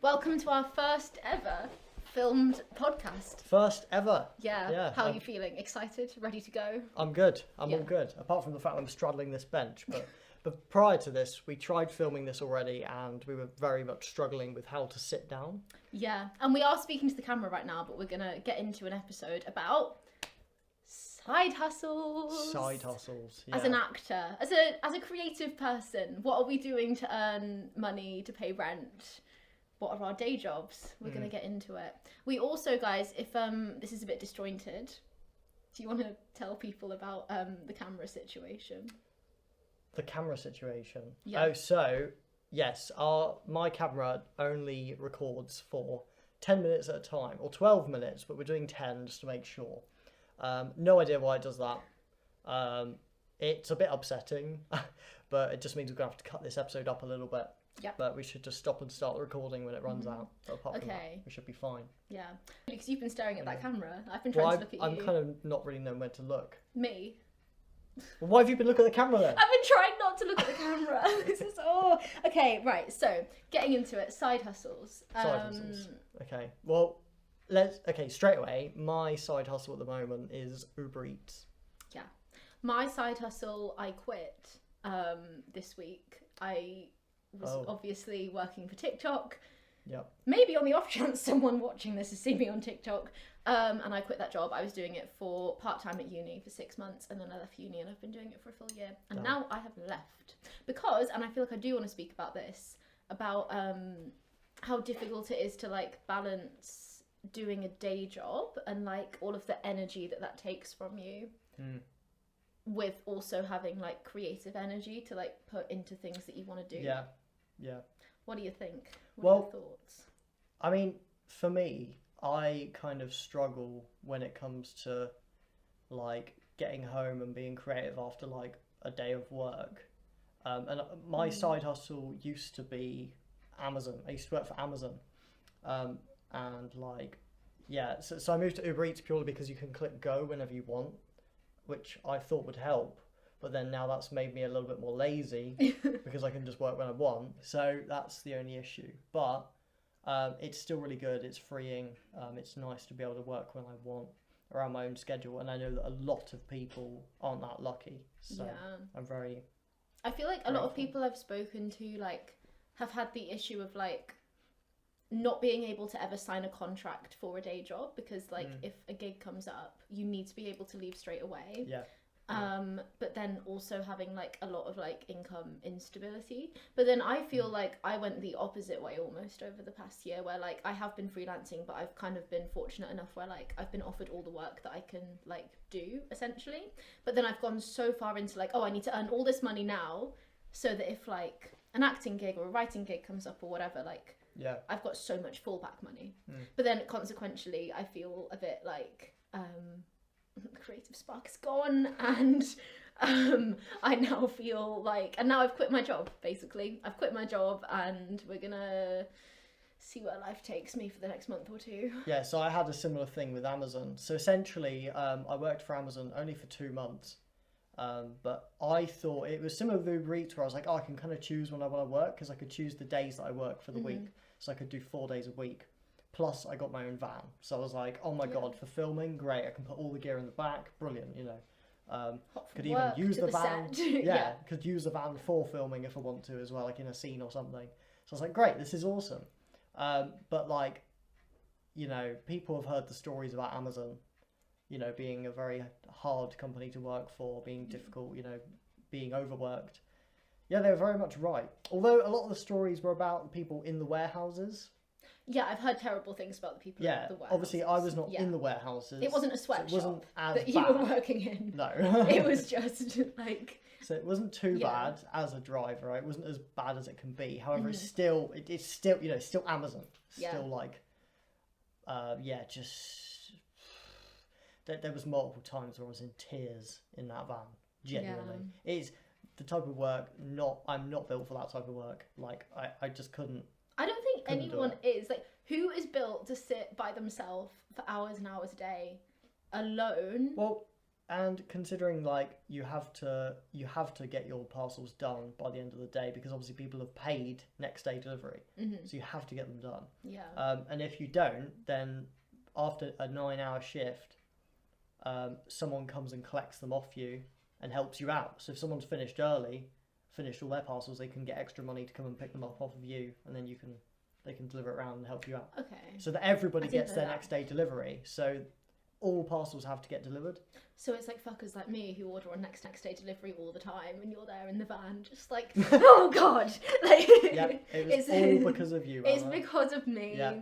Welcome to our first ever filmed podcast. First ever. Yeah. How are you feeling? Excited? Ready to go? I'm good. I'm all good. Apart from the fact that I'm straddling this bench. But prior to this, we tried filming this already and we were very much struggling with how to sit down. Yeah. And we are speaking to the camera right now, but we're going to get into an episode about side hustles. Side hustles. Yeah. As an actor, as a creative person, what are we doing to earn money, to pay rent? What are our day jobs? We're going to get into it. We also, guys, if this is a bit disjointed, do you want to tell people about the camera situation? The camera situation? Yeah. Oh, so, yes, my camera only records for 10 minutes at a time, or 12 minutes, but we're doing 10 just to make sure. No idea why it does that. It's a bit upsetting, but it just means we're going to have to cut this episode up a little bit. Yep. But we should just stop and start the recording when it runs out. But apart from that, we should be fine. Yeah. Because you've been staring at that camera. I've been trying to look at you. I'm kind of not really knowing where to look. Me? Well, why have you been looking at the camera then? I've been trying not to look at the camera. This is okay, right. So, getting into it, side hustles. Side hustles. Okay. Well, straight away, my side hustle at the moment is Uber Eats. Yeah. My side hustle, I quit this week. I was obviously working for TikTok. Yep. Maybe on the off chance someone watching this has seen me on TikTok. And I quit that job. I was doing it for part-time at uni for 6 months, and then I left uni and I've been doing it for a full year. And now I have left. Because, and I feel like I do want to speak about this, about how difficult it is to like balance doing a day job and like all of the energy that takes from you. With also having like creative energy to like put into things that you want to do. Yeah. What do you think? What are your thoughts? I mean, for me, I kind of struggle when it comes to like getting home and being creative after like a day of work. And my side hustle used to be Amazon. I used to work for Amazon. And like, yeah, so I moved to Uber Eats purely because you can click go whenever you want, which I thought would help. But then now that's made me a little bit more lazy because I can just work when I want. So that's the only issue. But it's still really good. It's freeing. It's nice to be able to work when I want around my own schedule. And I know that a lot of people aren't that lucky. So I'm very... I feel like a lot of people I've spoken to like have had the issue of like not being able to ever sign a contract for a day job because like if a gig comes up, you need to be able to leave straight away. Yeah. But then also having like a lot of like income instability. But then I feel like I went the opposite way almost over the past year where like I have been freelancing, but I've kind of been fortunate enough where like I've been offered all the work that I can like do essentially. But then I've gone so far into like, I need to earn all this money now so that if like an acting gig or a writing gig comes up or whatever, like I've got so much fallback money. But then consequently I feel a bit like the creative spark is gone and I now feel like, and now I've quit my job basically. I've quit my job and we're gonna see where life takes me for the next month or two. Yeah, so I had a similar thing with Amazon. So essentially I worked for Amazon only for 2 months. But I thought it was similar with Uber Eats where I was like, I can kind of choose when I want to work because I could choose the days that I work for the week. So I could do 4 days a week. Plus, I got my own van. So I was like, oh my God, for filming, great. I can put all the gear in the back. Brilliant, you know. Could even use the van. Could use the van for filming if I want to as well, like in a scene or something. So I was like, great, this is awesome. But like, you know, people have heard the stories about Amazon, you know, being a very hard company to work for, being difficult, you know, being overworked. Yeah, they were very much right. Although a lot of the stories were about people in the warehouses. Yeah, I've heard terrible things about the people in the warehouses. Obviously I was not in the warehouses. It wasn't a sweatshop wasn't as that you were working in. No. It was just like... So it wasn't too bad as a driver, right? It wasn't as bad as it can be. However, it's still, you know, still Amazon. Still like, just... There was multiple times where I was in tears in that van. Genuinely. It is the type of work, I'm not built for that type of work. Like, I just couldn't. I don't think anyone is. Like, who is built to sit by themselves for hours and hours a day alone? Well, And considering like you have to get your parcels done by the end of the day, because obviously people have paid next day delivery, so you have to get them done. Yeah. And if you don't, then after a 9-hour shift, someone comes and collects them off you and helps you out. So if someone's finished early, finished all their parcels, they can get extra money to come and pick them up off of you, and then they can deliver it around and help you out. Okay. So that everybody gets their next day delivery. So all parcels have to get delivered. So it's like fuckers like me who order on next day delivery all the time, and you're there in the van just like, oh god, like Yeah, it was all because of you. It's because of me. Yeah.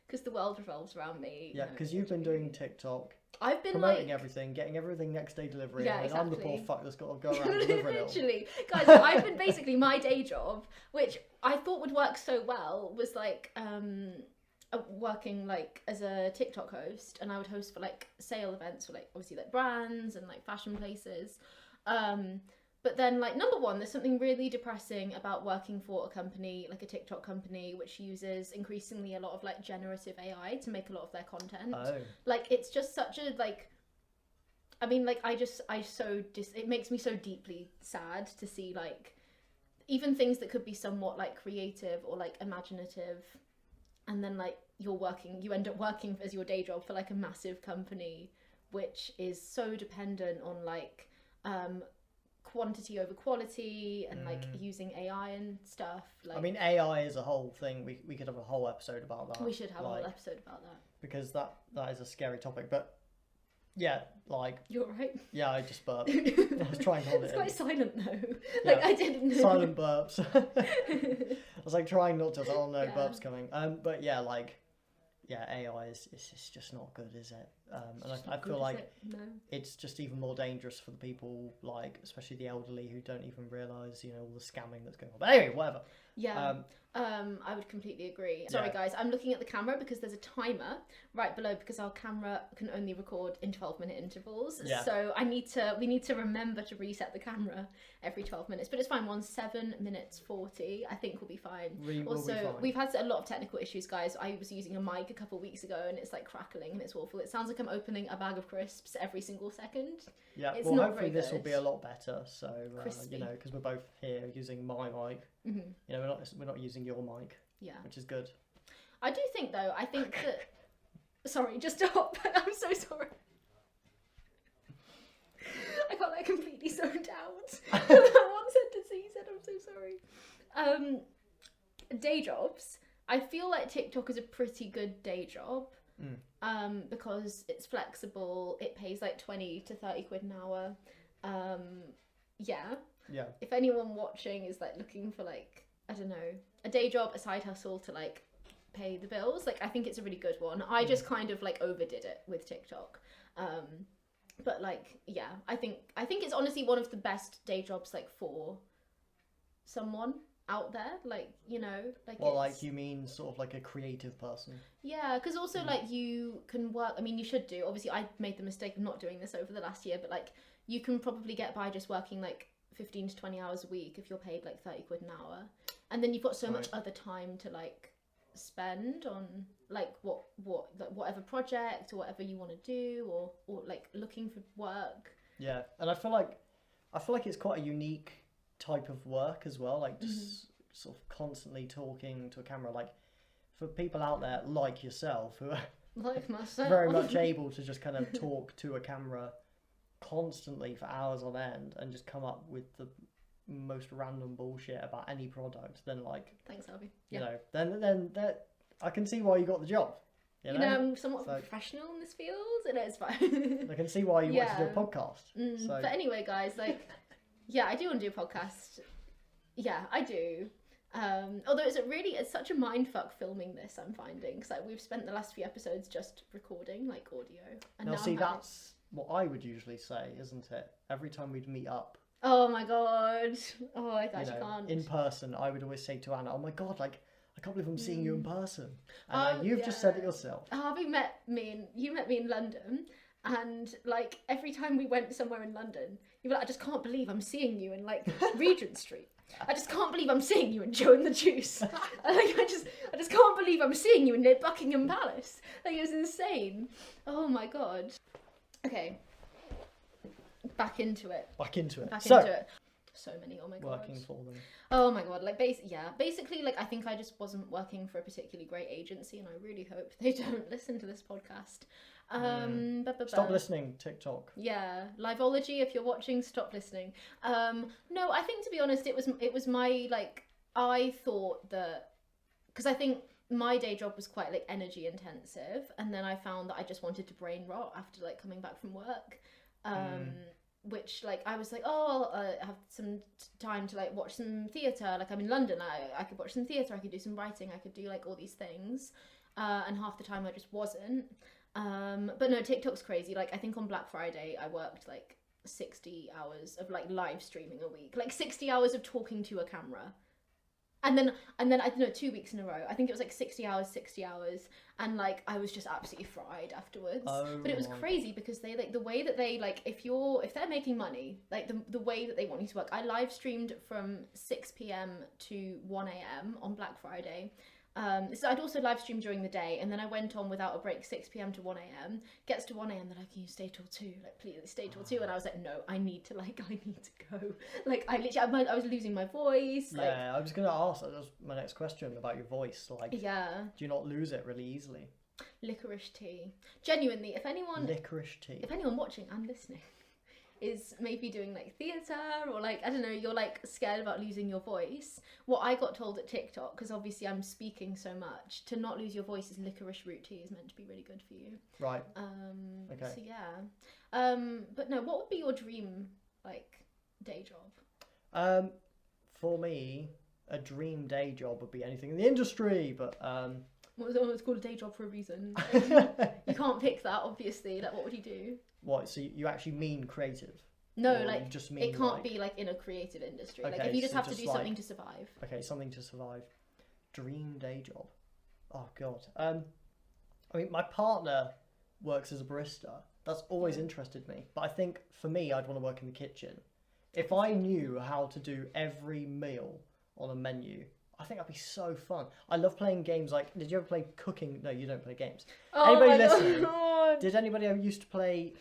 Because the world revolves around me. Yeah, because you've been doing TikTok. I've been promoting everything, getting everything next day delivery. Yeah, and exactly. I'm the poor fuck that's got to go around delivering it all. Literally, guys. I've been basically my day job, which I thought would work so well, was like working like as a TikTok host, and I would host for like sale events for like obviously like brands and like fashion places. But then like number one, there's something really depressing about working for a company like a TikTok company which uses increasingly a lot of like generative AI to make a lot of their content. Oh. Like it's just such a like, I mean like it makes me so deeply sad to see like even things that could be somewhat like creative or like imaginative, and then like you end up working as your day job for like a massive company which is so dependent on like quantity over quality and like using AI and stuff. Like, I mean, AI is a whole thing. We could have a whole episode about that. We should have a whole episode about that. Because that is a scary topic. But yeah, like... You're right. Yeah, I just burped. I was trying to hold it in. It's quite silent though. Yeah. Like I didn't know. Silent burps. I was like trying not to. Oh no, burps coming. But yeah, like... Yeah, AI is just not good, is it? And I feel like it's just even more dangerous for the people, like especially the elderly, who don't even realise, all the scamming that's going on. But anyway, whatever. Yeah. I would completely agree. Sorry guys, I'm looking at the camera because there's a timer right below because our camera can only record in 12-minute intervals. Yeah. So we need to remember to reset the camera every 12 minutes. But it's fine, we're on 7 minutes 40. I think we'll be fine. We've had a lot of technical issues, guys. I was using a mic a couple of weeks ago and it's like crackling and it's awful. It sounds like I'm opening a bag of crisps every single second. Yeah, it's well not hopefully very this will be a lot better. So, Crispy. because we're both here using my mic. We're not using your mic. Yeah. Which is good. I do think though, that... Sorry, just stop. I'm so sorry. I got like completely zoned out. That one sentence that you said, I'm so sorry. Day jobs. I feel like TikTok is a pretty good day job. Because it's flexible, it pays like 20 to 30 quid an hour. Yeah. If anyone watching is like looking for like, I don't know, a day job, a side hustle to like pay the bills, like I think it's a really good one. I just kind of like overdid it with TikTok. But like, yeah, I think it's honestly one of the best day jobs like for someone out there, like, like well, like you mean sort of like a creative person. Yeah, because also like you can work, I mean you should do, obviously I made the mistake of not doing this over the last year, but like you can probably get by just working like 15 to 20 hours a week if you're paid like 30 quid an hour, and then you've got so much other time to like spend on like whatever project or whatever you want to do, or like looking for work. Yeah, and I feel like it's quite a unique type of work as well, like just sort of constantly talking to a camera, like for people out there like yourself who are like myself very much able to just kind of talk to a camera constantly for hours on end and just come up with the most random bullshit about any product, then like thanks Harvey, then that I can see why you got the job. I'm somewhat professional in this field, and it's fine. I can see why you want to do a podcast. But anyway, guys, like, yeah, I do want to do a podcast. Yeah, I do. Although it's such a mindfuck filming this, I'm finding, because like we've spent the last few episodes just recording like audio. And now see, that's what I would usually say, isn't it? Every time we'd meet up. Oh my god. Oh, I actually can't. In person, I would always say to Anna, "Oh my god, like I can't believe I'm seeing you in person." And you've just said it yourself. Harvey met me in London, and like every time we went somewhere in London, you were like, "I just can't believe I'm seeing you in like Regent Street. I just can't believe I'm seeing you in Joe and the Juice. I just can't believe I'm seeing you near Buckingham Palace." Like it was insane. Oh my god. Okay. Back into it. Back into it. Back So, into it. So many, oh my god. working for them. Oh my god, like basically like I think I just wasn't working for a particularly great agency, and I really hope they don't listen to this podcast. Stop listening, TikTok. Yeah, Liveology, if you're watching, stop listening. No, I think to be honest, it was my like, I thought that, because I think my day job was quite like energy intensive, and then I found that I just wanted to brain rot after like coming back from work. Which like I was like, oh, I'll have some time to like watch some theatre. Like I'm in London, I could watch some theatre, I could do some writing, I could do like all these things, and half the time I just wasn't. But no, TikTok's crazy. Like I think on Black Friday I worked like 60 hours of like live streaming a week, like 60 hours of talking to a camera. And then I don't know, 2 weeks in a row. I think it was like 60 hours, and like I was just absolutely fried afterwards. Oh, but it was crazy because they like the way that they like if they're making money, like the way that they want you to work. I live streamed from 6 p.m. to 1 a.m. on Black Friday. So I'd also live stream during the day, and then I went on without a break 6 p.m. to 1 a.m. Gets to 1 a.m. they're like, can you stay till 2? Like, please stay till 2. And I was like, no, I need to go. Like, I was losing my voice. Like, yeah, I was going to ask, that was my next question about your voice. Like, yeah. Do you not lose it really easily? Licorice tea. Genuinely, if anyone watching and listening is maybe doing like theatre or like, I don't know, you're like scared about losing your voice, what I got told at TikTok, because obviously I'm speaking so much, to not lose your voice is licorice root tea is meant to be really good for you. Right. Okay. So yeah. But no, what would be your dream like day job? For me, a dream day job would be anything in the industry, but well, it's called a day job for a reason. You can't pick that, obviously. Like, what would you do? What? So you actually mean creative? No, or like you just mean it can't like... be like in a creative industry. Okay, like if you just so have to do like... something to survive. Okay, something to survive. Dream day job. Oh god. I mean, my partner works as a barista. That's always interested me. But I think for me, I'd want to work in the kitchen. If I knew how to do every meal on a menu, I think that'd be so fun. I love playing games like... Did you ever play cooking? No, you don't play games. Oh, anybody listening? God. Did anybody ever used to play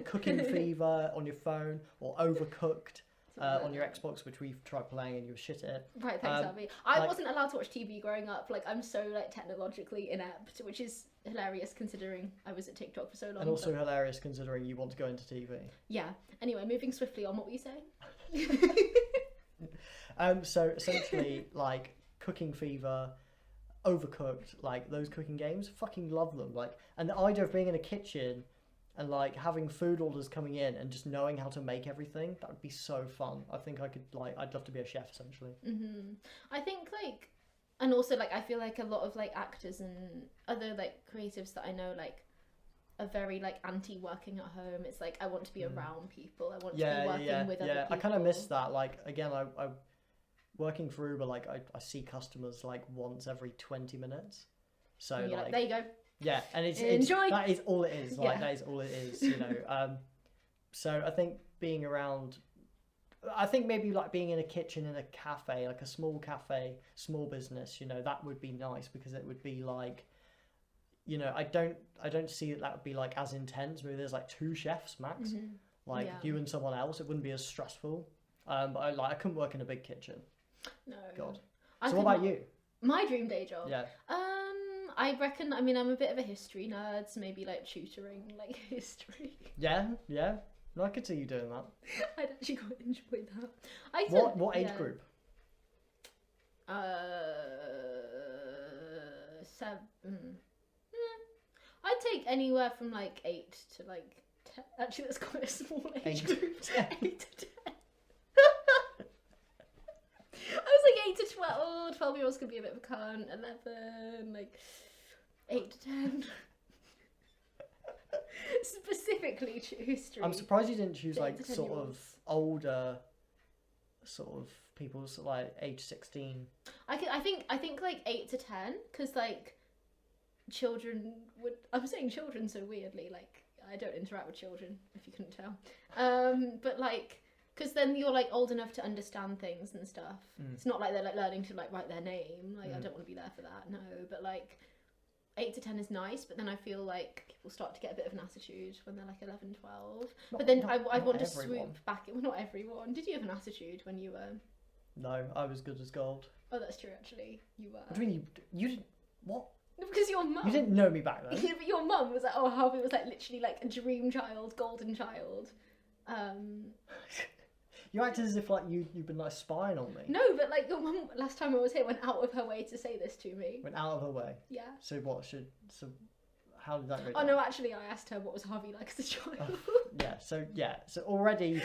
Cooking Fever on your phone or Overcooked on your Xbox, which we've tried playing and you were shit at it? Right, thanks, Harvey. I wasn't allowed to watch TV growing up. Like, I'm so like technologically inept, which is hilarious considering I was at TikTok for so long. And also hilarious considering you want to go into TV. Yeah. Anyway, moving swiftly on, what were you saying? So essentially, like Cooking Fever, Overcooked, like those cooking games, fucking love them. Like, and the idea of being in a kitchen and like having food orders coming in and just knowing how to make everything, that would be so fun. I think I could like, I'd love to be a chef essentially. I think like, and also like I feel like a lot of like actors and other like creatives that I know like are very like anti working at home. It's like I want to be around people. I want to be working with other people. I kind of miss that. Like again, I working for Uber, like I see customers like once every 20 minutes. So and you're like there you go. Yeah, and it's enjoy. That is all it is. Like that is all it is. You know. So I think being around, I think maybe like being in a kitchen in a cafe, like a small cafe, small business. You know, that would be nice because it would be like, you know, I don't see that would be like as intense. Maybe there's like 2 chefs max, like you and someone else. It wouldn't be as stressful. But I couldn't work in a big kitchen. No. God. So what about you? My dream day job? Yeah. I reckon, I mean, I'm a bit of a history nerd, so maybe like tutoring, like history. Yeah. No, I could see you doing that. I'd actually quite enjoy that. What age group? 7. I'd take anywhere from like 8 to like 10. Actually, that's quite a small age group. 8 to 10. I was like 8 to 12. 12-year-olds could be a bit of a cunt. 11, like 8 to 10. Specifically history. I'm surprised you didn't choose like sort of older, sort of people sort of like age 16. I think like 8 to 10, because like children would. I'm saying children so weirdly. Like I don't interact with children, if you couldn't tell. But like. Because then you're like old enough to understand things and stuff. It's not like they're like learning to like write their name. Like I don't want to be there for that. No, but like 8 to 10 is nice, but then I feel like people start to get a bit of an attitude when they're like 11, 12. Not- But then not- I'd not want to everyone. swoop back. Well, not everyone. Did you have an attitude when you were? No, I was good as gold. Oh, that's true. Actually, you were. What do you mean you didn't? What? No, because your mum. You didn't know me back then. Yeah, but your mum was like, oh, Harvey was like literally like a dream child, golden child. You acted as if like you've been like spying on me. No, but like your mum last time I was here went out of her way to say this to me. Went out of her way. Yeah. So what should so? How did that go? Oh down? no, actually, I asked her what was Harvey like as a child. So already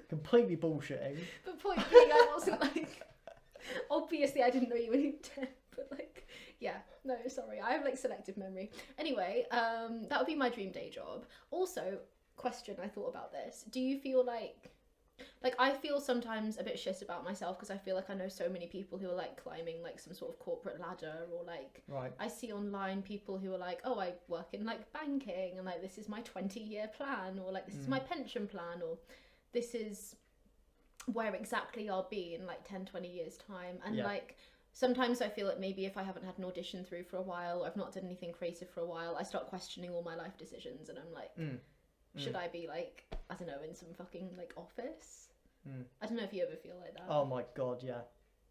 completely bullshitting. But point being, I wasn't like. Obviously, I didn't know you were 10, but like, yeah, no, sorry, I have like selective memory. Anyway, that would be my dream day job. Also, question I thought about this: do you feel like I feel sometimes a bit shit about myself because I feel like I know so many people who are like climbing like some sort of corporate ladder, or like Right. I see online people who are like, oh, I work in like banking and like this is my 20-year plan, or like this is my pension plan, or this is where exactly I'll be in like 10-20 years time. And like sometimes I feel like maybe if I haven't had an audition through for a while, or I've not done anything creative for a while, I start questioning all my life decisions, and I'm like, should I be like, I don't know, in some fucking like office? I don't know if you ever feel like that. Oh my god, yeah.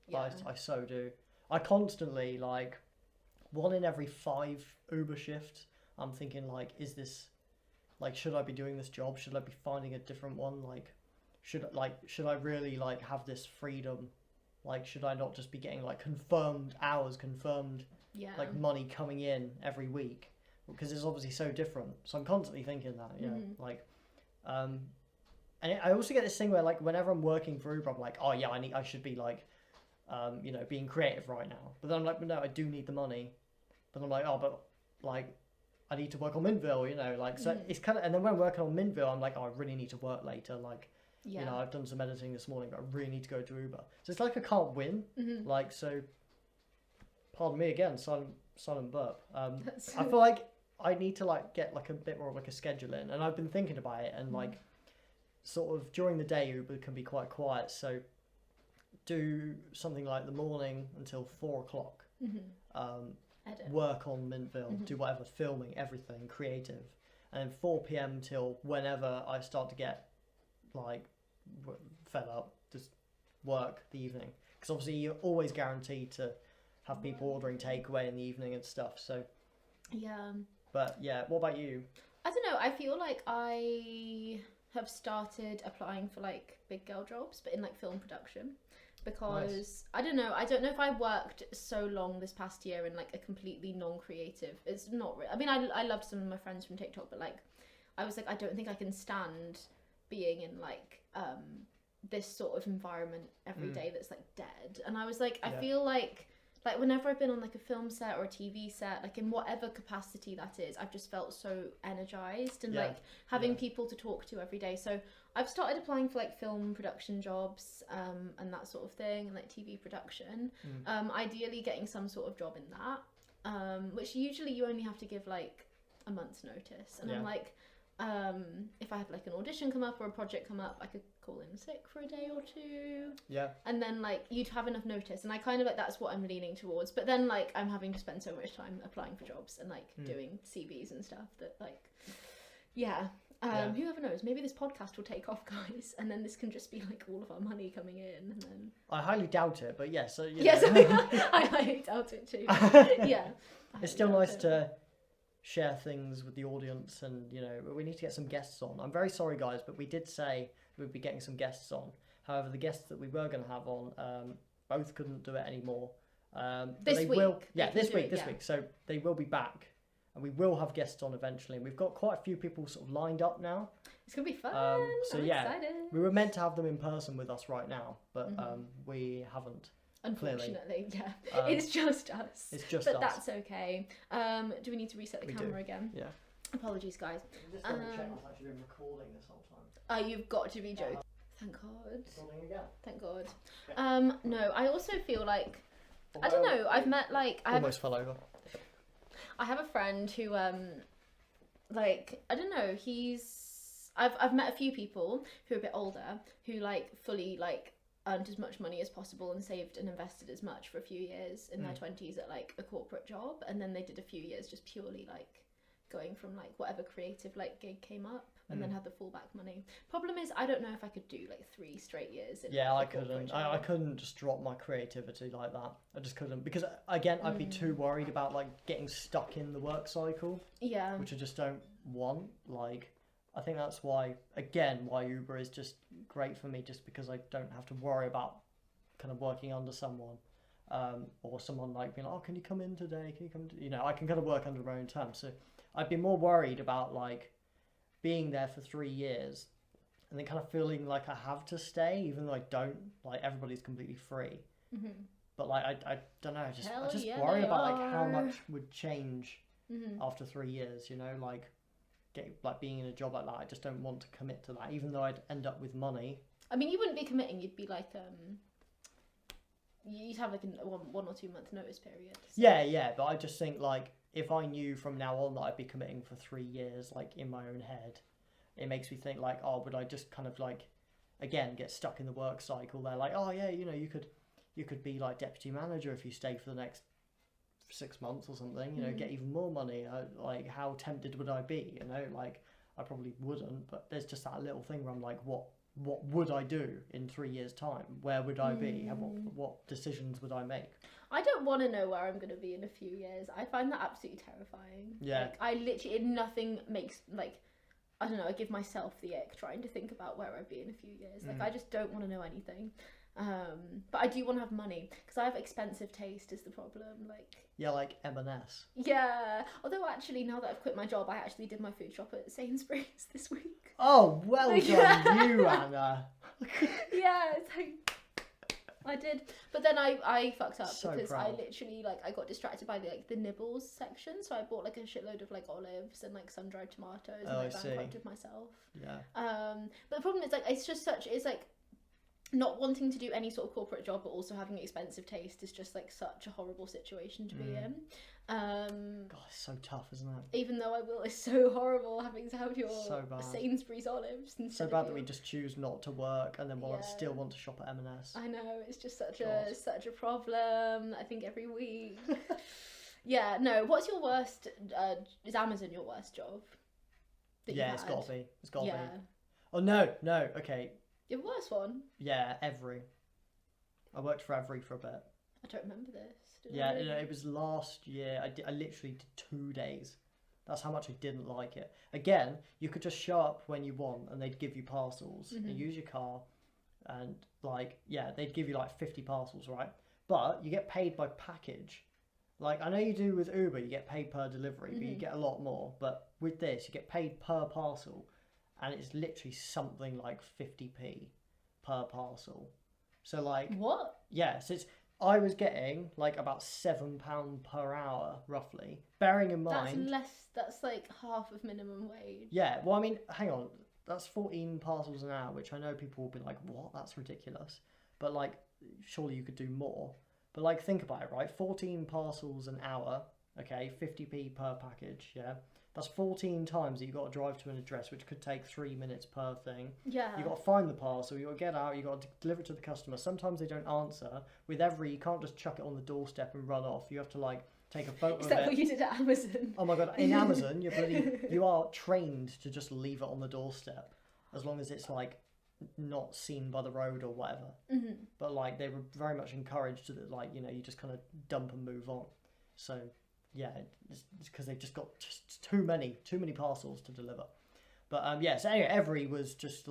Yeah. I so do. I constantly like 1 in every 5 Uber shifts. I'm thinking like, is this like, should I be doing this job? Should I be finding a different one? Like, should I really like have this freedom? Like, should I not just be getting like confirmed hours, confirmed like money coming in every week? Because it's obviously so different. So I'm constantly thinking that, you know, like, and I also get this thing where like whenever I'm working for Uber, I'm like, oh yeah, I should be like, you know, being creative right now. But then I'm like, no, I do need the money. But I'm like, oh, but like, I need to work on Mintville, you know, like, so it's kind of, and then when I'm working on Mintville, I'm like, oh, I really need to work later, like, you know, I've done some editing this morning, but I really need to go to Uber. So it's like I can't win, like, so, pardon me again, silent burp. I feel like I need to like get like a bit more of like a schedule in, and I've been thinking about it, and like, sort of during the day Uber can be quite quiet, so do something like the morning until 4 o'clock. Work on Mintville, do whatever, filming, everything, creative, and then 4 p.m. till whenever I start to get like fed up, just work the evening, because obviously you're always guaranteed to have people ordering takeaway in the evening and stuff. So but yeah, what about you? I don't know, I feel like I have started applying for like big girl jobs, but in like film production. Because I don't know if I worked so long this past year in like a completely non-creative, it's not I mean, I loved some of my friends from TikTok, but like I was like, I don't think I can stand being in like this sort of environment every day that's like dead. And I was like, I feel like whenever I've been on like a film set or a TV set, like in whatever capacity that is, I've just felt so energized and like having people to talk to every day. So I've started applying for like film production jobs and that sort of thing, and like TV production. Ideally getting some sort of job in that, which usually you only have to give like a month's notice. And I'm like, if I have like an audition come up or a project come up, I could call in sick for a day or two. And then like you'd have enough notice, and I kind of like that's what I'm leaning towards. But then like I'm having to spend so much time applying for jobs and like doing CVs and stuff that like whoever knows, maybe this podcast will take off, guys, and then this can just be like all of our money coming in, and then I highly doubt it, but yes, I highly doubt it too. It's still nice to share things with the audience, and you know, we need to get some guests on. I'm very sorry guys, but we did say we'd be getting some guests on. However, the guests that we were going to have on both couldn't do it anymore. This week, so they will be back, and we will have guests on eventually, and we've got quite a few people sort of lined up now. It's gonna be fun. So I'm excited. We were meant to have them in person with us right now, but we haven't. Unfortunately, it's just us. It's just us. But that's okay. Do we need to reset the camera again? Yeah. Apologies, guys. Just double check I've actually been recording this whole time. You've got to be joking. Thank God. Recording again. Thank God. No, I also feel like I don't know. I've met like almost fell over. I have a friend who like I don't know. I've met a few people who are a bit older who like fully like earned as much money as possible and saved and invested as much for a few years in their 20s at like a corporate job, and then they did a few years just purely like going from like whatever creative like gig came up, and then had the fallback money. Problem is, I don't know if I could do like 3 straight years in Yeah, I like, a corporate couldn't. job. I couldn't just drop my creativity like that. I just couldn't, because again, I'd be too worried about like getting stuck in the work cycle, Yeah. which I just don't want. Like, I think that's why, again, why Uber is just great for me, just because I don't have to worry about kind of working under someone, or someone like being like, oh, can you come in today? Can you come? You know, I can kind of work under my own terms. So I'd be more worried about like being there for 3 years and then kind of feeling like I have to stay, even though I don't. Like, everybody's completely free. But like, I don't know. I just worry about like how much would change after 3 years. You know, like being in a job like that. I just don't want to commit to that, even though I'd end up with money. I mean, you wouldn't be committing. You'd be like, you'd have like a 1 or 2 month notice period. So. Yeah. But I just think like, if I knew from now on that I'd be committing for 3 years, like in my own head, it makes me think like, oh, would I just kind of like, again, get stuck in the work cycle? They're like, oh yeah, you know, you could be like deputy manager if you stay for the next 6 months or something, you know, get even more money. Like, how tempted would I be? You know, like, I probably wouldn't, but there's just that little thing where I'm like, what would I do in 3 years' time? Where would I be? What decisions would I make? I don't want to know where I'm going to be in a few years. I find that absolutely terrifying. Yeah. Like, I literally, nothing makes, like, I don't know, I give myself the ick trying to think about where I'd be in a few years. Like, I just don't want to know anything. But I do want to have money, because I have expensive taste is the problem. Like, yeah, like M&S. Yeah. Although actually, now that I've quit my job, I actually did my food shop at Sainsbury's this week. Oh, well done you, Anna. Yeah, it's like, I did. But then I fucked up So because proud. I literally, like, I got distracted by the nibbles section. So I bought like a shitload of like olives and like sun-dried tomatoes, and I bankrupted myself. Yeah. But the problem is, like, it's like not wanting to do any sort of corporate job, but also having expensive taste is just like such a horrible situation to be in. God, it's so tough, isn't it? Even though it's so horrible having to have your So bad. Sainsbury's olives. So bad that we just choose not to work and then still want to shop at M&S. I know, it's just such a problem. I think every week. Yeah, no. What's your worst? Is Amazon your worst job? Yeah, it's got to be. It's got to Yeah. be. Oh no. Okay. Your worst one? Yeah, Every. I worked for Every for a bit. I don't remember this. Yeah, it was last year. I literally did 2 days. That's how much I didn't like it. Again, you could just show up when you want and they'd give you parcels. You use your car and like, yeah, they'd give you like 50 parcels, right? But you get paid by package. Like, I know you do with Uber, you get paid per delivery, but you get a lot more. But with this, you get paid per parcel, and it's literally something like 50p per parcel. So like, what? Yeah, so I was getting like about £7 per hour, roughly. Bearing in mind, That's like half of minimum wage. yeah. Well, I mean, hang on, that's 14 parcels an hour, which I know people will be like, "What? That's ridiculous." But like, surely you could do more. But like, think about it, right? 14 parcels an hour, okay, 50p per package, yeah. That's 14 times that you've got to drive to an address, which could take 3 minutes per thing. Yeah. You've got to find the parcel, you've got to get out, you've got to deliver it to the customer. Sometimes they don't answer. With Every, you can't just chuck it on the doorstep and run off. You have to like take a photo Is of that it. what you did at Amazon? Oh my god, in Amazon, you are trained to just leave it on the doorstep, as long as it's like not seen by the road or whatever. But like, they were very much encouraged to like, you know, you just kind of dump and move on. So yeah, it's because they've just got just too many parcels to deliver. But yeah, so anyway, Every was just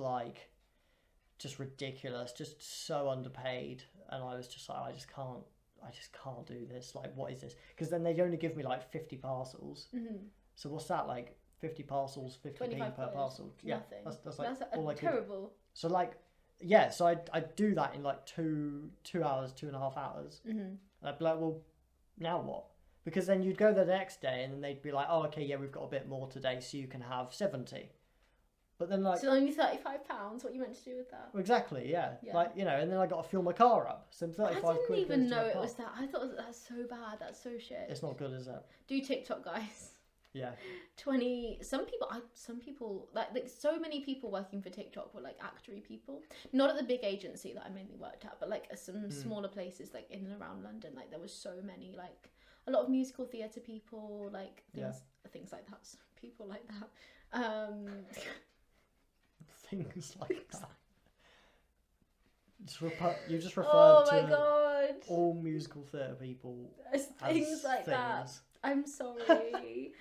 ridiculous, just so underpaid, and I was just like, I just can't do this. Like, what is this? Because then they'd only give me like 50 parcels. So what's that, like 50 parcels, 50p per parcel? Yeah, nothing. that's like That's all I could. terrible. So like, yeah, so I'd do that in like 2 hours, 2.5 hours. And I'd be like, well, now what? Because then you'd go there the next day and then they'd be like, oh, okay, yeah, we've got a bit more today, so you can have 70. But then like... So only £35, what you meant to do with that? Exactly, yeah. Like, you know, and then I got to fill my car up. So 35 I didn't quid even goes to know my it car. was that. I thought that's so bad. That's so shit. It's not good, is it? Do TikTok, guys. Yeah. 20. Some people like so many people working for TikTok were like actory people. Not at the big agency that I mainly worked at, but like at some smaller places like in and around London. Like there was so many, like a lot of musical theatre people, like things like that. People like that. Things like that. You just referred Oh my to god. all musical theatre people Things as like that. things. I'm sorry.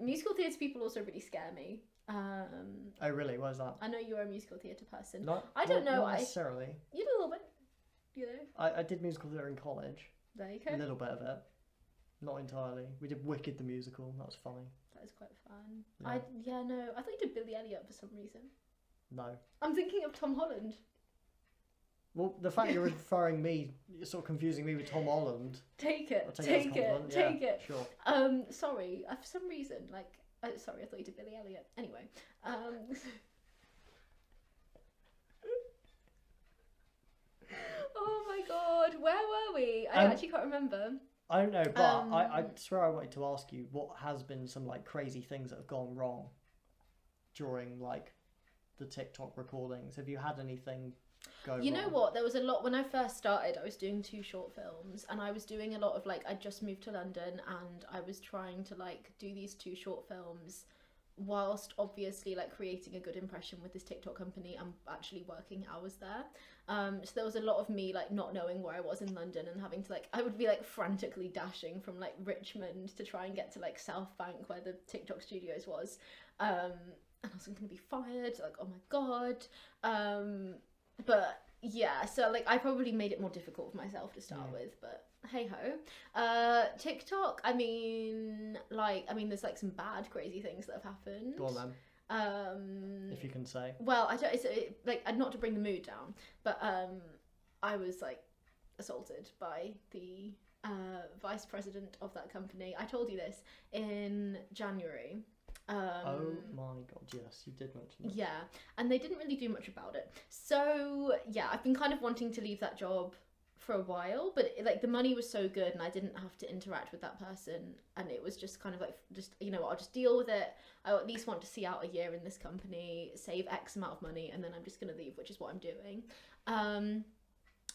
Musical theatre people also really scare me. Oh really? Why is that? I know you're a musical theatre person. Not, I don't know. Not necessarily. You do a little bit. You know. I did musical theatre in college. There you go. A little bit of it. Not entirely. We did Wicked the musical. That was funny. That was quite fun. Yeah. No. I thought you did Billy Elliot for some reason. No. I'm thinking of Tom Holland. Well, the fact you're referring me, you're sort of confusing me with Tom Holland. Take it. I'll Take it. Take it. Sure. Sorry. For some reason, like, sorry, I thought you did Billy Elliot. Anyway. Oh my god, where were we? I actually can't remember. I don't know, but I swear I wanted to ask you what has been some like crazy things that have gone wrong during like the TikTok recordings. Have you had anything go wrong? You know what? There was a lot when I first started. I was doing 2 short films, and I was doing a lot of like I just moved to London, and I was trying to like do these 2 short films whilst obviously like creating a good impression with this TikTok company and actually working hours there. So there was a lot of me like not knowing where I was in London and having to like I would be like frantically dashing from like Richmond to try and get to like South Bank where the TikTok studios was. And I was going to be fired, like oh my god. But yeah, so like I probably made it more difficult for myself to start with, but hey ho. TikTok, I mean there's like some bad crazy things that have happened. Go on then. If you can say. Well, I don't. Like not to bring the mood down, but I was like assaulted by the vice president of that company. I told you this in January. Oh my god, yes, you did mention that. Yeah, and they didn't really do much about it. So yeah, I've been kind of wanting to leave that job for a while, but like the money was so good and I didn't have to interact with that person, and it was just kind of like just I'll just deal with it. I at least want to see out a year in this company, save X amount of money, and then I'm just gonna leave, which is what I'm doing.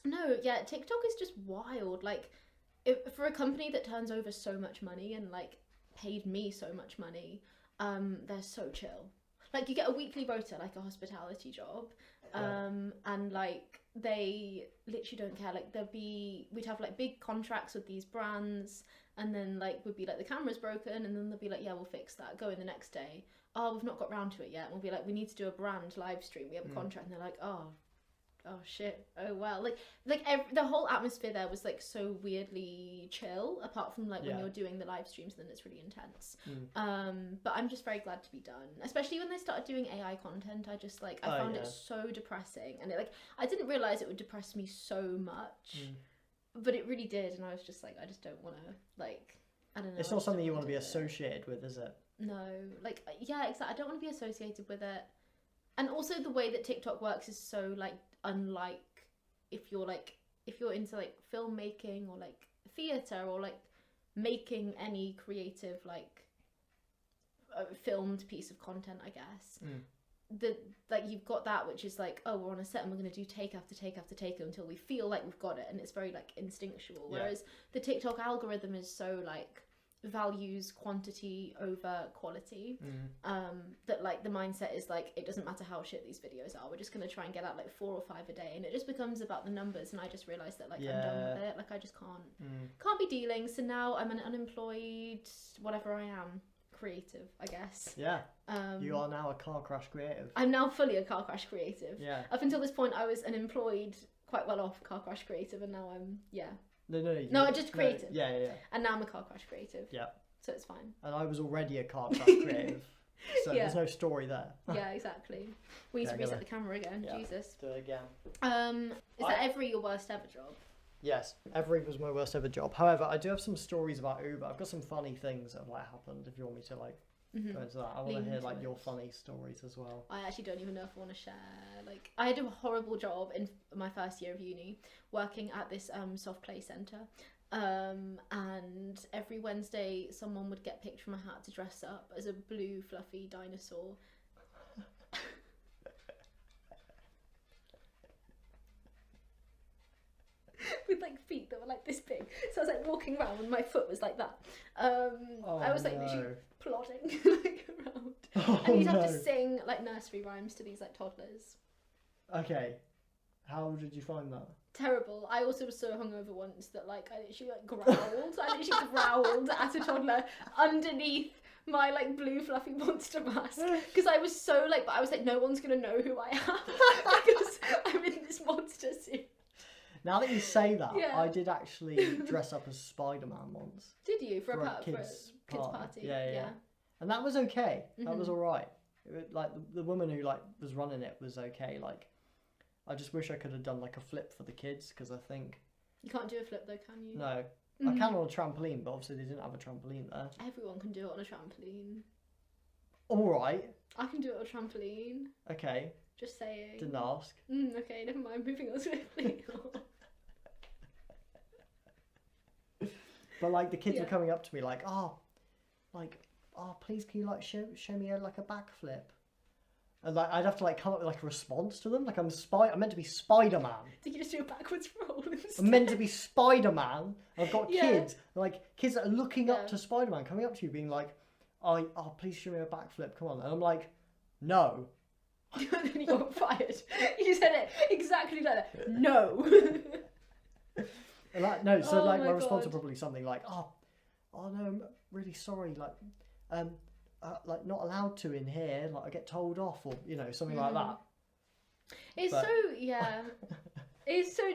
No, yeah, TikTok is just wild. Like for a company that turns over so much money and like paid me so much money, they're so chill. Like you get a weekly rota like a hospitality job, and like they literally don't care. Like we'd have like big contracts with these brands, and then like would be like the camera's broken, and then they'll be like, yeah, we'll fix that, go in the next day. Oh, we've not got round to it yet. And we'll be like, we need to do a brand live stream, we have a contract. And they're like, oh shit, oh well. The whole atmosphere there was like so weirdly chill, apart from like when you're doing the live streams, then it's really intense. But I'm just very glad to be done, especially when they started doing AI content. I just like I found it so depressing, and it, like I didn't realize it would depress me so much, but it really did. And I was just like, I just don't want to, like, I don't know, it's not something you want to be associated with, is it? No, like yeah, exactly. I don't want to be associated with it. And also the way that TikTok works is so like unlike if you're into like filmmaking or like theatre or like making any creative like filmed piece of content, I guess. Like you've got that, which is like, oh, we're on a set and we're going to do take after take after take until we feel like we've got it, and it's very like instinctual. Whereas the TikTok algorithm is so like values quantity over quality, that like the mindset is like, it doesn't matter how shit these videos are, we're just going to try and get out like 4 or 5 a day, and it just becomes about the numbers. And I just realized that like I'm done with it. Like I just can't be dealing. So now I'm an unemployed whatever I am, creative, I guess. You are now a car crash creative. I'm now fully a car crash creative. Up until this point I was an employed, quite well off car crash creative, and now I'm No, just creative. Yeah. And now I'm a car crash creative. Yeah. So it's fine. And I was already a car crash creative. So there's no story there. Yeah, exactly. We need to reset the camera again. Yeah. Jesus. Do it again. Is that every your worst ever job? Yes, every was my worst ever job. However, I do have some stories about Uber. I've got some funny things that have like happened. If you want me to like go into that, I want to hear like your funny stories as well. I actually don't even know if I want to share. Like, I had a horrible job in my first year of uni, working at this soft play centre, And every Wednesday someone would get picked from a hat to dress up as a blue fluffy dinosaur. With like feet that were like this big, so I was like walking around and my foot was like that. I was like literally plodding like around, and you'd have to sing like nursery rhymes to these like toddlers. Okay, how did you find that? Terrible. I also was so hungover once that like I literally like growled. I literally growled at a toddler underneath my like blue fluffy monster mask because I was so like, but I was like, no one's gonna know who I am because I'm in this monster suit. Now that you say that, I did actually dress up as Spider-Man once. Did you for a kids party? Yeah. And that was okay. That was all right. Like the woman who like was running it was okay. Like, I just wish I could have done like a flip for the kids because I think you can't do a flip though, can you? No, I can on a trampoline, but obviously they didn't have a trampoline there. Everyone can do it on a trampoline. All right. I can do it on a trampoline. Okay. Just saying. Didn't ask. Okay, never mind. Moving on swiftly. But like the kids were coming up to me like, please can you like show me like a backflip? And like I'd have to like come up with like a response to them. Like I'm meant to be Spider-Man. Did you just do a backwards roll instead? I'm meant to be Spider-Man. I've got kids that are looking up to Spider-Man, coming up to you being like, oh please show me a backflip, come on. And I'm like, no. And then you got fired. You said it exactly like that. No. Like, no, so like my response would probably something like, oh no, I'm really sorry, like not allowed to in here, like I get told off, or something like that. It's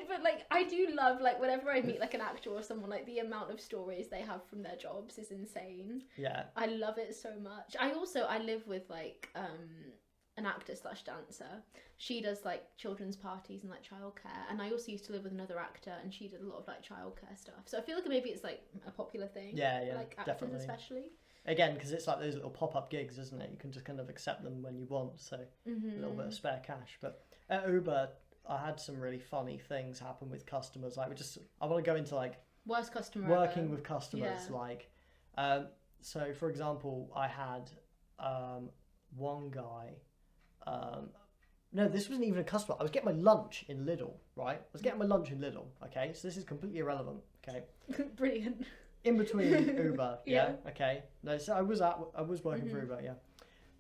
but like I do love like whenever I meet like an actor or someone, like the amount of stories they have from their jobs is insane. Yeah, I love it so much. I live with like an actor / dancer. She does like children's parties and like childcare, and I also used to live with another actor and she did a lot of like childcare stuff, so I feel like maybe it's like a popular thing, like actors definitely. Especially again because it's like those little pop-up gigs, isn't it? You can just kind of accept them when you want, so a little bit of spare cash. But at Uber I had some really funny things happen with customers. Like I want to go into like worst customer working ever. With customers. Like so for example I had one guy, no, this wasn't even a customer. I was getting my lunch in Lidl, right? Okay, so this is completely irrelevant. Okay, brilliant. In between Uber, yeah. Okay, no, so I was working for Uber, yeah.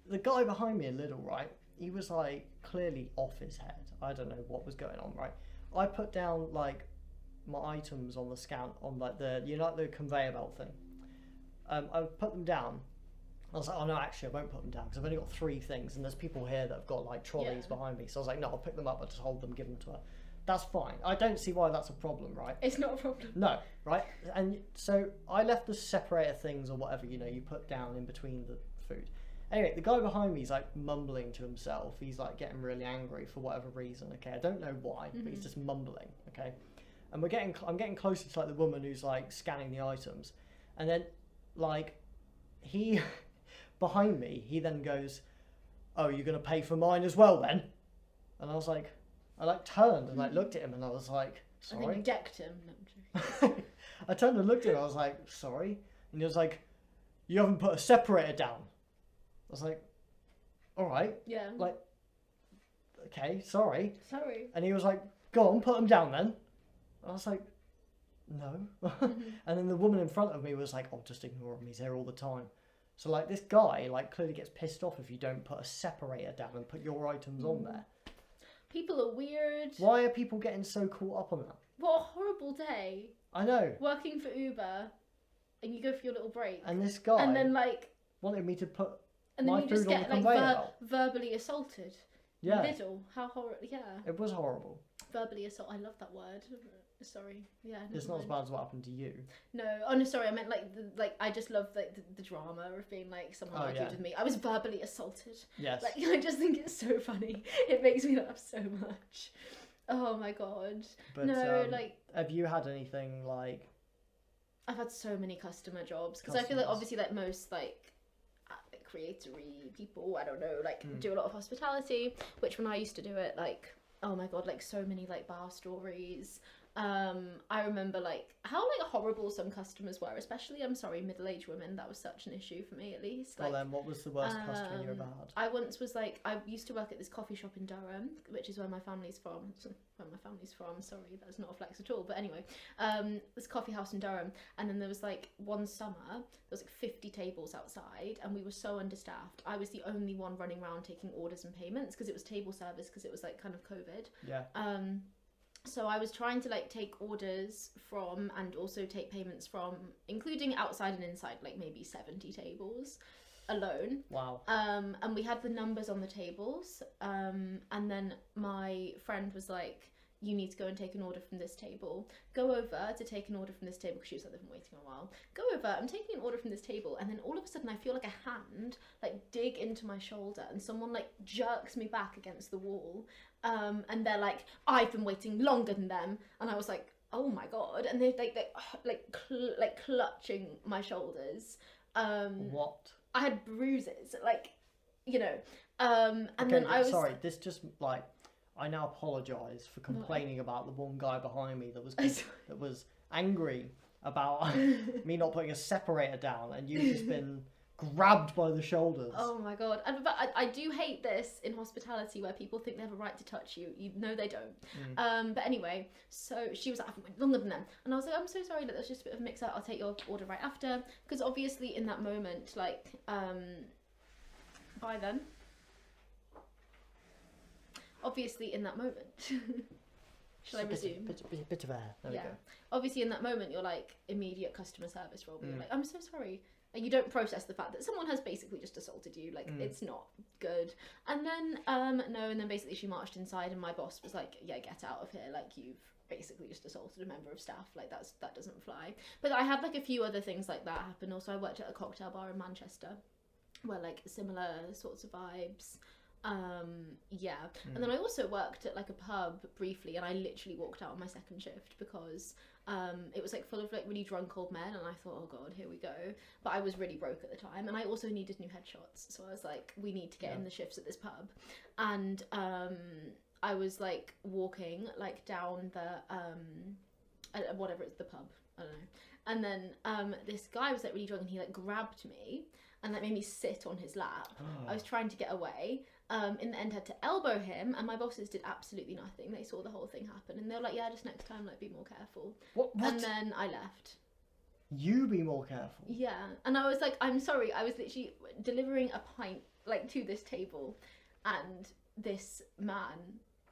The guy behind me in Lidl, right? He was like clearly off his head. I don't know what was going on, right? I put down like my items on the scan on like the conveyor belt thing. I put them down. I was like, oh no, actually I won't put them down because I've only got 3 things and there's people here that have got like trolleys behind me. So I was like, no, I'll pick them up, I'll just hold them, give them to her. That's fine. I don't see why that's a problem, right? It's not a problem. No, right? And so I left the separator things or whatever, you put down in between the food. Anyway, the guy behind me is like mumbling to himself. He's like getting really angry for whatever reason, okay? I don't know why, but he's just mumbling, okay? And I'm getting closer to like the woman who's like scanning the items. And then like he... behind me, he then goes, oh, you're going to pay for mine as well then? And I was like, I like turned and like looked at him and I was like, sorry. I think you decked him. No, I turned and looked at him and I was like, sorry. And he was like, you haven't put a separator down. I was like, all right. Yeah. Like, okay, sorry. Sorry. And he was like, go on, put them down then. And I was like, no. And then the woman in front of me was like, oh, just ignore him. He's here all the time. So like this guy like clearly gets pissed off if you don't put a separator down and put your items on there. People are weird. Why are people getting so caught up on that? What a horrible day. I know. Working for Uber, and you go for your little break. And this guy and then like wanted me to put and then my you food just on get the like conveyor belt. verbally assaulted. Yeah. Little. How horrible. Yeah. It was horrible. Verbally assault. I love that word. Sorry. Yeah. It's not as bad as what happened to you. No. Oh no. Sorry. I meant like I just love like the drama of being like someone argued with me. I was verbally assaulted. Yes. Like I just think it's so funny. It makes me laugh so much. Oh my god. But, no. Like. Have you had anything like? I've had so many customer jobs because I feel like obviously like most like creatory people, I don't know, like do a lot of hospitality, which when I used to do it, like oh my god, like so many like bar stories, I remember like how like horrible some customers were, especially middle-aged women. That was such an issue for me, at least. Well, Like, then, what was the worst customer you ever had? I once was like, I used to work at this coffee shop in Durham, which is where my family's from. Sorry, that's not a flex at all. But anyway, this coffee house in Durham, and then there was like one summer, there was like 50 tables outside, and we were so understaffed. I was the only one running around taking orders and payments because it was table service, because it was like kind of COVID. Yeah. So I was trying to like take orders from and also take payments from, including outside and inside, like maybe 70 tables alone. Wow. And we had the numbers on the tables. And then my friend was like, you need to go and take an order from this table. Go over to take an order from this table, because she was like, they've been waiting a while. Go over, I'm taking an order from this table, and then all of a sudden I feel like a hand like dig into my shoulder, and someone like jerks me back against the wall. And they're like, I've been waiting longer than them. And I was like, oh my God. And they're like clutching my shoulders. What? I had bruises, like, you know. And okay, then I was... Sorry, this just, like... I now apologise for complaining about the one guy behind me that was angry about me not putting a separator down, and you've just been grabbed by the shoulders. Oh my God. But I do hate this in hospitality, where people think they have a right to touch you. You know they don't. But anyway, so she was like, I've been longer than them. And I was like, I'm so sorry, that there's just a bit of a mix-up. I'll take your order right after. Because obviously in that moment, like, by then... Obviously, in that moment, shall I resume? Bit of air. There we go. Obviously, in that moment, you're like immediate customer service role. You're like, I'm so sorry. And you don't process the fact that someone has basically just assaulted you. Like, it's not good. And then, no, and then basically she marched inside, and my boss was like, yeah, get out of here. Like, you've basically just assaulted a member of staff. Like, that doesn't fly. But I had like a few other things like that happen. Also, I worked at a cocktail bar in Manchester, where like similar sorts of vibes. And then I also worked at like a pub briefly, and I literally walked out on my second shift because it was like full of like really drunk old men, and I thought, oh God, here we go. But I was really broke at the time, and I also needed new headshots, so I was like, we need to get in the shifts at this pub. And I was like walking like down the whatever, it's the pub, I don't know. And then this guy was like really drunk, and he like grabbed me and like made me sit on his lap. I was trying to get away. In the end, had to elbow him, and my bosses did absolutely nothing. They saw the whole thing happen, and they were like, yeah, just next time, like, be more careful. What? And then I left. You be more careful? Yeah. And I was like, I'm sorry, I was literally delivering a pint, like, to this table, and this man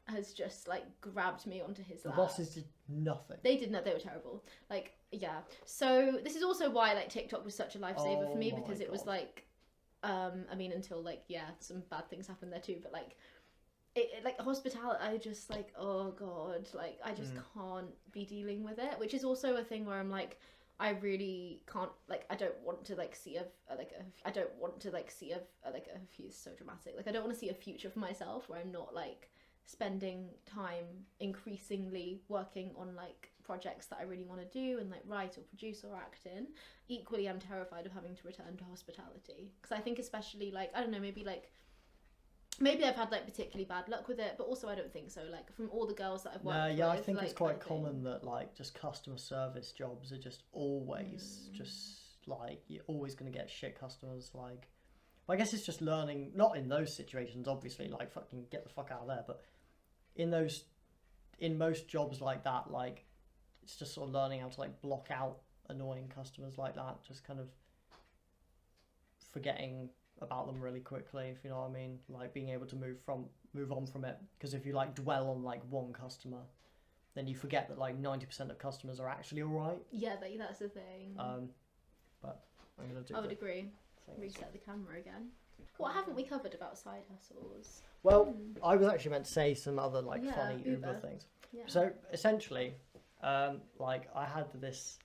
has just, like, grabbed me onto his lap. The bosses did nothing? They did not. They were terrible. Like, yeah. So this is also why, like, TikTok was such a lifesaver for me, because it was, like... I mean, until like, yeah, some bad things happened there too, but like it like hospitality, I just like, oh God, like I just can't be dealing with it, which is also a thing where I'm like, I really can't, like, I don't want to like see I don't want to like see he's so dramatic, like I don't want to see a future for myself where I'm not like spending time increasingly working on like projects that I really want to do and like write or produce or act in. Equally, I'm terrified of having to return to hospitality, because I think especially like, I don't know, maybe I've had like particularly bad luck with it, but also I don't think so. Like from all the girls that I've worked with, I think like, it's quite common that like just customer service jobs are just always just like, you're always going to get shit customers. Like, well, I guess it's just learning, not in those situations obviously, like fucking get the fuck out of there, but in most jobs like that, like it's just sort of learning how to like block out annoying customers like that, just kind of forgetting about them really quickly, if you know what I mean, like being able to move on from it, because if you like dwell on like one customer, then you forget that like 90% of customers are actually alright. Yeah, that's the thing. But I'm gonna do, I would agree, reset the camera again. What haven't we covered about side hustles? Well, I was actually meant to say some other like funny Uber things. So essentially, like I had this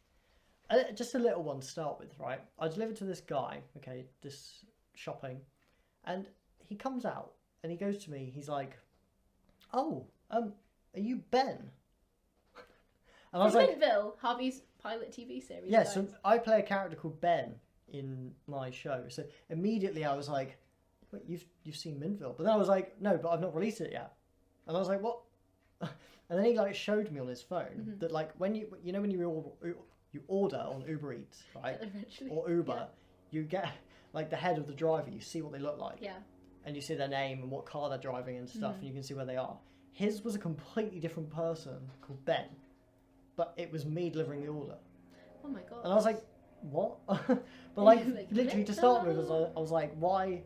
just a little one to start with, right? I delivered to this guy, okay, this shopping, and he comes out and he goes to me, he's like, oh, are you Ben? And I was like, Mintville, Harvey's pilot TV series. Yeah, so I play a character called Ben in my show, so immediately I was like, wait, you've seen Mintville? But then I was like, no, but I've not released it yet. And I was like, what? And then he like showed me on his phone that like when you order on Uber Eats, right, or Uber, you get like the head of the driver. You see what they look like, and you see their name and what car they're driving and stuff, and you can see where they are. His was a completely different person called Ben, but it was me delivering the order. Oh my god! And I was like, what? But like literally to start with, I was like, why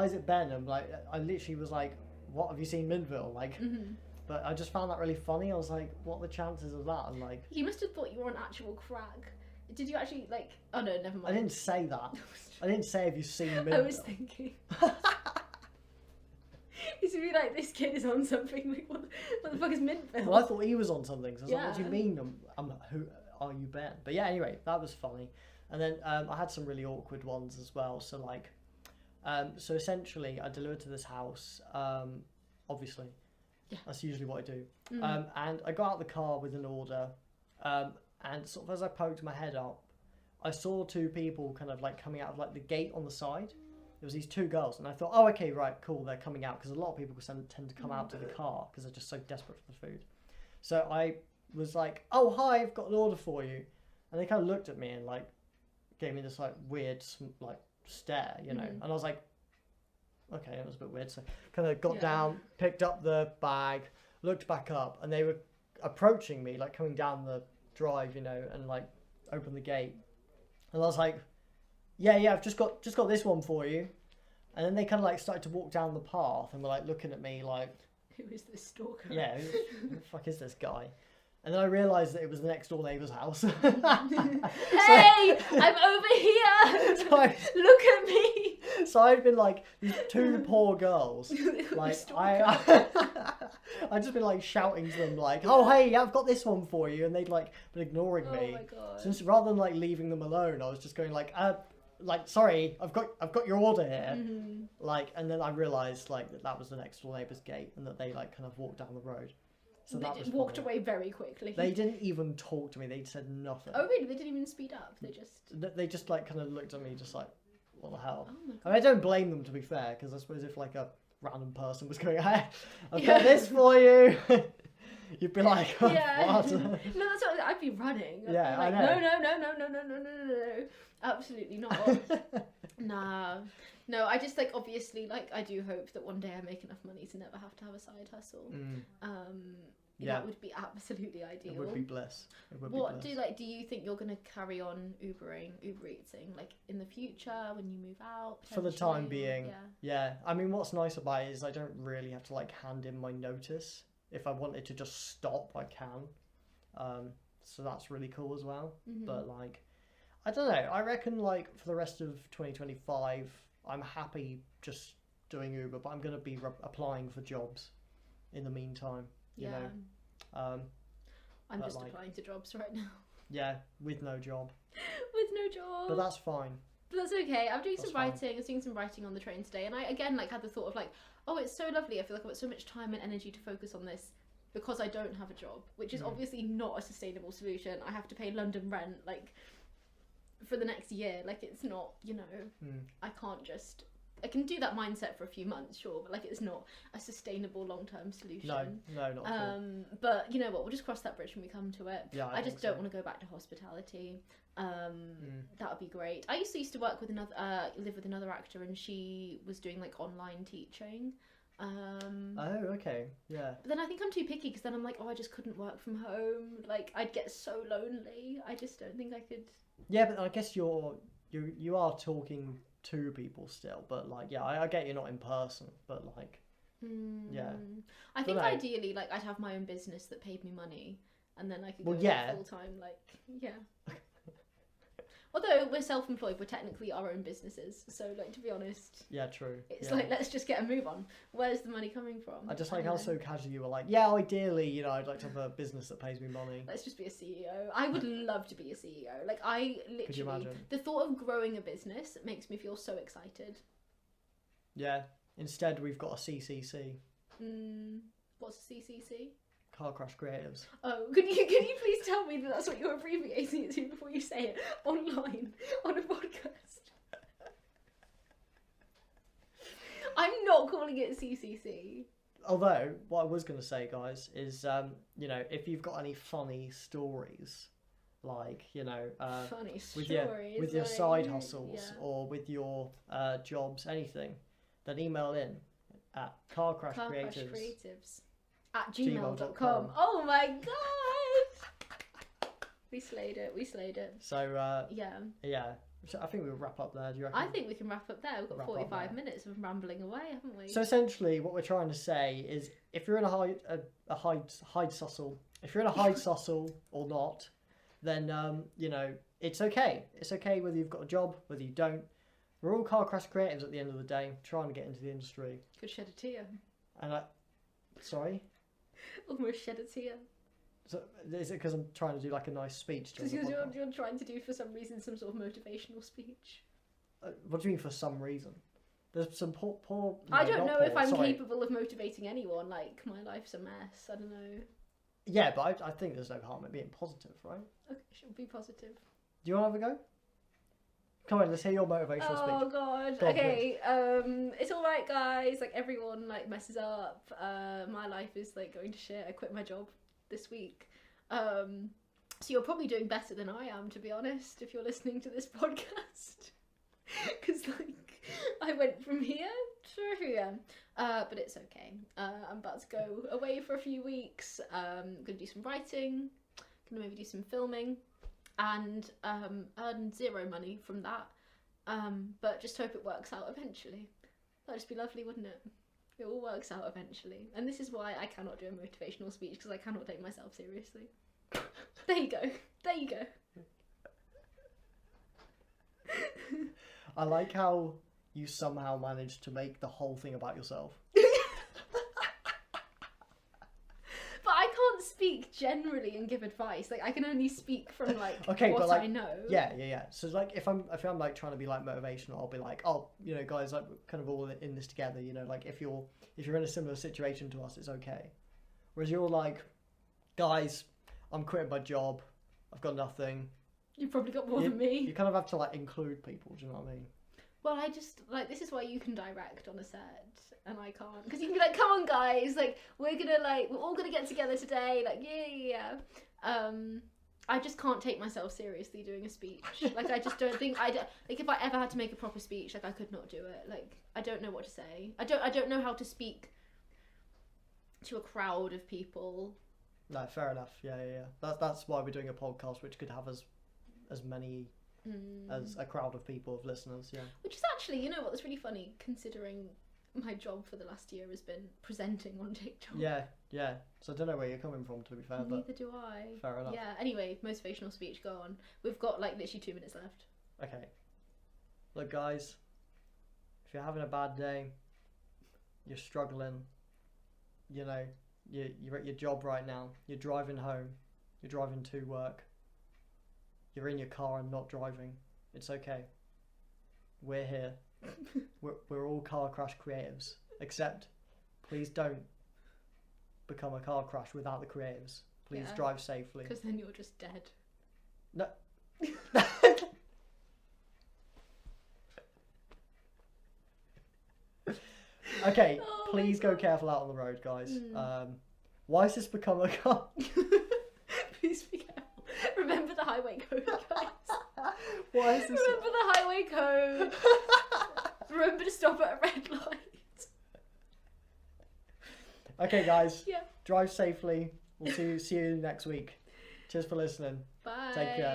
is it Ben? And like I literally was like, what, have you seen Minville? Like. But I just found that really funny. I was like, what are the chances of that? And like, he must have thought you were on actual crack. Did you actually like? Oh no, never mind. I didn't say that. I didn't say have you seen Minville. I was thinking. He's gonna be like, this kid is on something. Like, what the fuck is Minville? Well, I thought he was on something. So I was like, what do you mean? Who are you, Ben? But yeah, anyway, that was funny. And then I had some really awkward ones as well. So like, so essentially, I delivered to this house. Obviously. Yeah. That's usually what I do. And I got out of the car with an order, and sort of as I poked my head up, I saw two people kind of like coming out of like the gate on the side. There was these two girls, and I thought, oh, okay, right, cool, they're coming out, because a lot of people tend to come out to the car because they're just so desperate for the food. So I was like, oh, hi, I've got an order for you. And they kind of looked at me and like gave me this like weird like stare, you know, and I was like, okay, it was a bit weird. So kind of got down, picked up the bag, looked back up, and they were approaching me, like coming down the drive, you know, and like opened the gate. And I was like, yeah, I've just got this one for you. And then they kind of like started to walk down the path and were like looking at me like, who is this stalker? Yeah, who the fuck is this guy? And then I realised that it was the next door neighbour's house. Hey, I'm over here. Look at me. So I'd been like these two poor girls. Like I'd just been like shouting to them like, "Oh hey, I've got this one for you," and they'd like been ignoring me. Oh my god. Since rather than like leaving them alone, I was just going like sorry, I've got your order here. Like, and then I realised like that was the next door neighbour's gate, and that they like kind of walked down the road. So they just walked away very quickly. They didn't even talk to me. They said nothing. Oh really? They didn't even speed up. They just like kind of looked at me, just like, what the hell? Oh my god. I mean, I don't blame them, to be fair, because I suppose if like a random person was going, "Hey, I've got this for you," you'd be like, oh, what? No, that's what I'd be running. I'd be like, I know. No, absolutely not. Nah. No, I just like, obviously, like, I do hope that one day I make enough money to never have to have a side hustle. That would be absolutely ideal. It would be bliss. Do you think you're going to carry on Uber Eating, like, in the future when you move out? For the time being, yeah. I mean, what's nice about it is I don't really have to, like, hand in my notice. If I wanted to just stop, I can. So that's really cool as well. But, like, I don't know. I reckon, like, for the rest of 2025... I'm happy just doing Uber, but I'm going to be applying for jobs in the meantime, you know. I'm just applying to jobs right now. Yeah, with no job. With no job. But that's fine. But that's okay. I'm doing some writing. I was doing some writing on the train today, and I, again, like, had the thought of, like, oh, it's so lovely. I feel like I've got so much time and energy to focus on this because I don't have a job, which is obviously not a sustainable solution. I have to pay London rent, like, for the next year. Like, it's not, you know, I can't just, I can do that mindset for a few months, sure, but like, it's not a sustainable long-term solution. No, not at all. But you know what, we'll just cross that bridge when we come to it. I just don't want to go back to hospitality. That would be great. I used to work with live with another actor, and she was doing like online teaching. Oh, okay, yeah. But then I think I'm too picky, because then I'm like, oh, I just couldn't work from home. Like, I'd get so lonely. I just don't think I could. Yeah, but I guess you are talking to people still, but like, yeah, I get you're not in person, but like, yeah. I think ideally, like, I'd have my own business that paid me money, and then I could go full time. Like, yeah. Although we're self-employed, we're technically our own businesses. So, like, to be honest... Yeah, true. It's like, let's just get a move on. Where's the money coming from? I just like how so casually you were like, yeah, ideally, you know, I'd like to have a business that pays me money. Let's just be a CEO. I would love to be a CEO. Like, I literally... Could you imagine? The thought of growing a business makes me feel so excited. Yeah. Instead, we've got a CCC. What's a CCC? Car Crash Creatives. Oh, can you please tell me that that's what you're abbreviating it to before you say it online on a podcast? I'm not calling it CCC. Although, what I was going to say, guys, is, you know, if you've got any funny stories, like, you know, Funny with stories. your like, side hustles yeah. or with your jobs, anything, then email in at carcrashcreatives at gmail.com. gmail.com. Oh my god! We slayed it. So, Yeah. yeah. So I think we'll wrap up there. Do you reckon? I think we can wrap up there. We've got Wrap up 45 there. minutes of rambling away, haven't we? So essentially, what we're trying to say is, if you're in a hide sussle, if you're in a hide sussle or not, then you know, it's okay. It's okay whether you've got a job, whether you don't. We're all car crash creatives at the end of the day, trying to get into the industry. Could shed a tear. And sorry. Almost shed a tear. So is it because I'm trying to do like a nice speech? Because you're trying to do, for some reason, some sort of motivational speech. What do you mean for some reason? There's some poor. I don't know if I'm sorry. capable of motivating anyone. Like, my life's a mess. I don't know. Yeah, but I think there's no harm in being positive, right? Okay, should be positive. Do you want to have a go? Come on, let's hear your motivational speech. Oh god. Go on, Okay. It's all right, guys. Like, everyone like messes up. My life is like going to shit. I quit my job this week. So you're probably doing better than I am, to be honest, if you're listening to this podcast. Because like I went from here to here. But it's okay. I'm about to go away for a few weeks. Gonna do some writing. Gonna maybe do some filming. And earn zero money from that, but just hope it works out eventually. That'd just be lovely, wouldn't it? It all works out eventually. And this is why I cannot do a motivational speech, because I cannot take myself seriously. There you go. I like how you somehow managed to make the whole thing about yourself. But I can't speak generally and give advice. Like, I can only speak from like Okay, what but like, I know. Yeah. So like, if I'm like trying to be like motivational, I'll be like, oh, you know, guys, like, we're kind of all in this together. You know, like if you're in a similar situation to us, it's okay. Whereas you're like, guys, I'm quitting my job. I've got nothing. You've probably got more than me. You kind of have to like include people. Do you know what I mean? Well, I just, like, this is why you can direct on a set, and I can't. Because you can be like, come on, guys, like, we're all gonna get together today, like, yeah. I just can't take myself seriously doing a speech. Like, I just don't think, like, if I ever had to make a proper speech, like, I could not do it. Like, I don't know what to say. I don't know how to speak to a crowd of people. No, fair enough. Yeah. That's why we're doing a podcast, which could have as many as a crowd of people, of listeners. Yeah. Which is actually, you know what, that's really funny, considering my job for the last year has been presenting on TikTok. Yeah. So I don't know where you're coming from, to be fair. Neither do I. Fair enough. Yeah, anyway, motivational speech, go on. We've got like literally 2 minutes left. Okay. Look, guys, if you're having a bad day, you're struggling, you know, you're at your job right now, you're driving home, you're driving to work, you're in your car and not driving, it's okay. We're here. We're all car crash creatives, except please don't become a car crash without the creatives. Please drive safely. Because then you're just dead. No. Okay, please go careful out on the road, guys. Why has this become a car? Please be careful. Remember the highway code, guys. Why is this? Remember the highway code. Remember to stop at a red light. Okay, guys. Yeah. Drive safely. We'll see you next week. Cheers for listening. Bye. Take care.